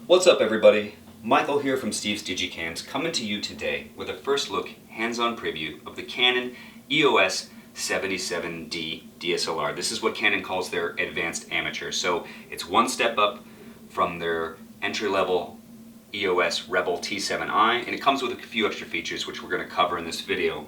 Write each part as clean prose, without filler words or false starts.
What's up everybody? Michael here from Steve's DigiCams coming to you today with a first look hands-on preview of the Canon EOS 77D DSLR. This is what Canon calls their advanced amateur. So it's one step up from their entry-level EOS Rebel T7i, and it comes with a few extra features which we're going to cover in this video.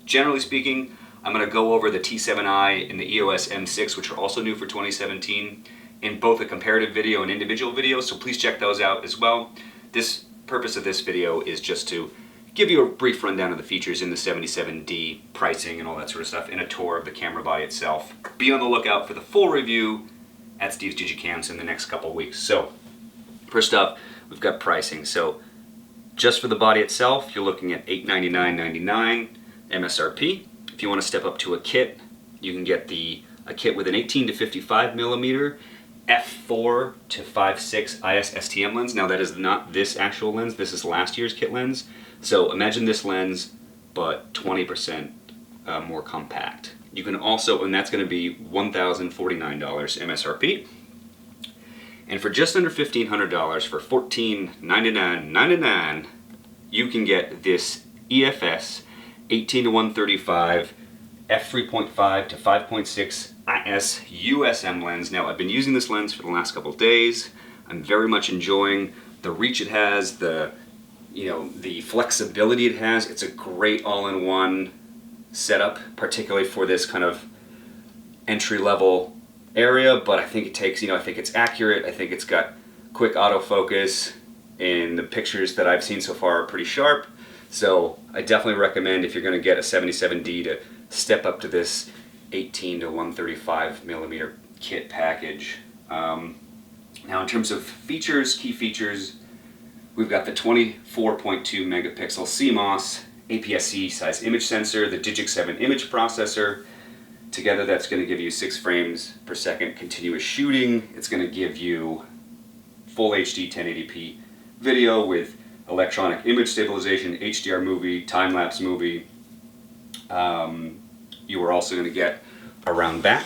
Generally speaking, I'm going to go over the T7i and the EOS M6, which are also new for 2017, in both a comparative video and individual video, so please check those out as well. This purpose of this video is just to give you a brief rundown of the features in the 77D, pricing and all that sort of stuff, and a tour of the camera body itself. Be on the lookout for the full review at Steve's DigiCams in the next couple of weeks. So, first up, we've got pricing. So, just for the body itself, you're looking at $899.99 MSRP. If you want to step up to a kit, you can get a kit with an 18 to 55 millimeter f4 to 5.6 IS STM lens. Now that is not this actual lens, this is last year's kit lens. So imagine this lens, but 20% more compact. You can also, and that's going to be $1,049 MSRP. And for just under $1,500, for $1,499.99, you can get this EFS 18 to 135 f3.5 to 5.6 IS USM lens. Now I've been using this lens for the last couple of days. I'm very much enjoying the reach it has, the flexibility it has. It's a great all-in-one setup, particularly for this kind of entry-level area, but I think it takes, I think it's accurate. I think it's got quick autofocus, and the pictures that I've seen so far are pretty sharp. So I definitely recommend, if you're going to get a 77D, to step up to this 18 to 135 millimeter kit package. Now in terms of features, key features, we've got the 24.2 megapixel CMOS APS-C size image sensor, the DIGIC 7 image processor. Together that's going to give you 6 frames per second continuous shooting. It's going to give you full HD 1080p video with electronic image stabilization, HDR movie, time-lapse movie. You are also going to get, around back,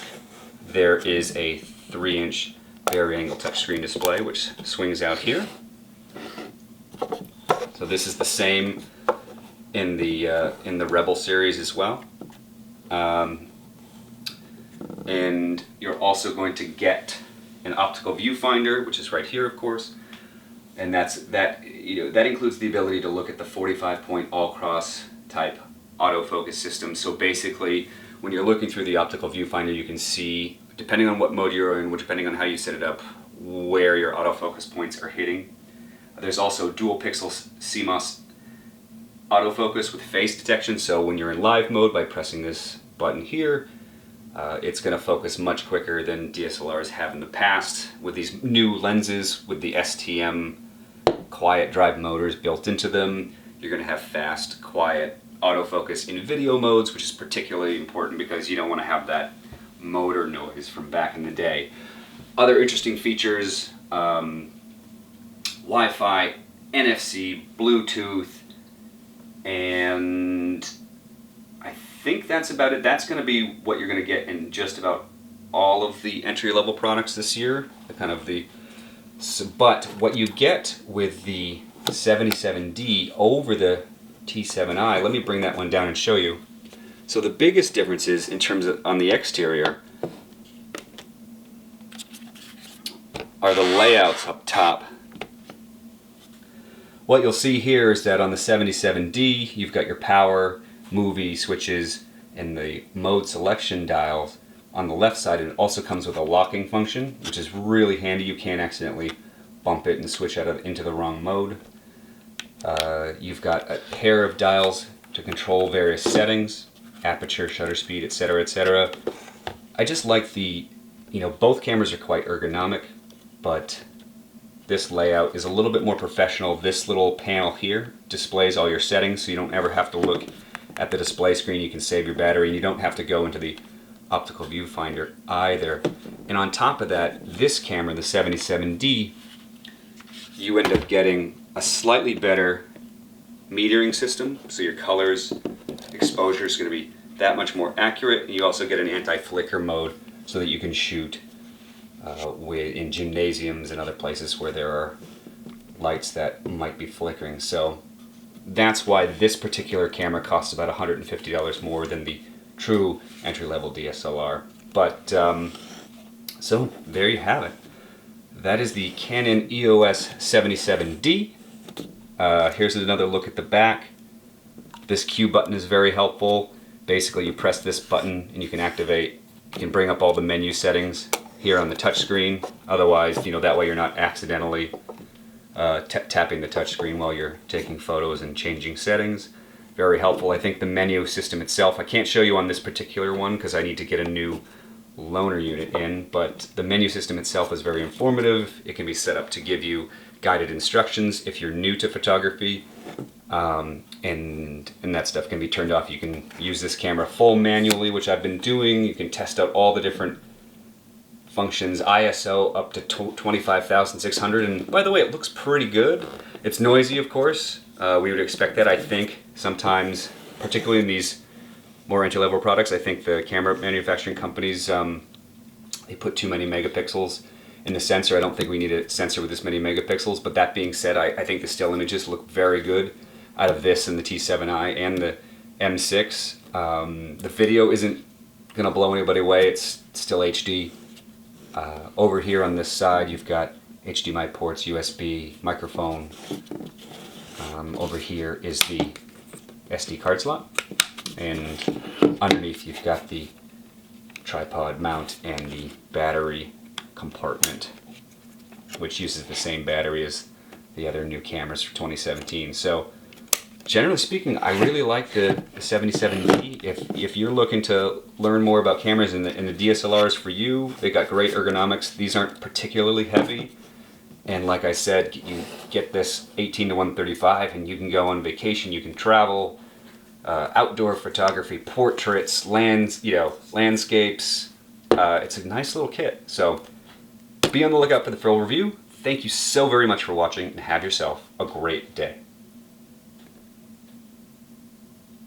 there is a 3-inch vari-angle touchscreen display which swings out here. So this is the same in the Rebel series as well. And you're also going to get an optical viewfinder, which is right here, of course. And that includes the ability to look at the 45-point all-cross type autofocus system. So basically, when you're looking through the optical viewfinder, you can see, depending on what mode you're in, depending on how you set it up, where your autofocus points are hitting. There's also dual pixel CMOS autofocus with face detection. So when you're in live mode, by pressing this button here, it's going to focus much quicker than DSLRs have in the past. With these new lenses, with the STM quiet drive motors built into them, you're going to have fast, quiet autofocus in video modes, which is particularly important because you don't want to have that motor noise from back in the day. Other interesting features, Wi-Fi, NFC, Bluetooth, and I think that's about it. That's going to be what you're going to get in just about all of the entry-level products this year. But what you get with the 77D over the T7i, let me bring that one down and show you. So the biggest differences in terms of on the exterior are the layouts up top. What you'll see here is that on the 77D, you've got your power, movie switches, and the mode selection dials on the left side. And it also comes with a locking function, which is really handy. You can't accidentally bump it and switch into the wrong mode. You've got a pair of dials to control various settings, aperture, shutter speed, etc., etc. I just like both cameras are quite ergonomic, but this layout is a little bit more professional. This little panel here displays all your settings, so you don't ever have to look at the display screen. You can save your battery, and you don't have to go into the optical viewfinder either. And on top of that, this camera, the 77D, you end up getting a slightly better metering system, so your colors, exposure is going to be that much more accurate. And you also get an anti-flicker mode so that you can shoot in gymnasiums and other places where there are lights that might be flickering. So that's why this particular camera costs about $150 more than the true entry-level DSLR. But so there you have it. That is the Canon EOS 77D. Here's another look at the back. This Q button is very helpful. Basically, you press this button and you can activate, you can bring up all the menu settings here on the touch screen. Otherwise, that way you're not accidentally tapping the touch screen while you're taking photos and changing settings. Very helpful. I think the menu system itself, I can't show you on this particular one because I need to get a new loaner unit in, but the menu system itself is very informative. It can be set up to give you guided instructions if you're new to photography, and that stuff can be turned off. You can use this camera full manually, which I've been doing. You can test out all the different functions, ISO up to 25,600, and by the way, it looks pretty good. It's noisy, of course. We would expect that, I think, sometimes, particularly in these more entry-level products. I think the camera manufacturing companies, they put too many megapixels in the sensor. I don't think we need a sensor with this many megapixels, but that being said, I think the still images look very good out of this and the T7i and the M6. The video isn't going to blow anybody away. It's still HD. Over here on this side, you've got HDMI ports, USB, microphone. Over here is the SD card slot, and underneath you've got the tripod mount and the battery compartment, which uses the same battery as the other new cameras for 2017. So generally speaking, I really like the 77D. If you're looking to learn more about cameras and the DSLRs for you, they got great ergonomics. These aren't particularly heavy. And like I said, you get this 18 to 135 and you can go on vacation, you can travel, outdoor photography, portraits, landscapes. It's a nice little kit. So be on the lookout for the full review. Thank you so very much for watching and have yourself a great day.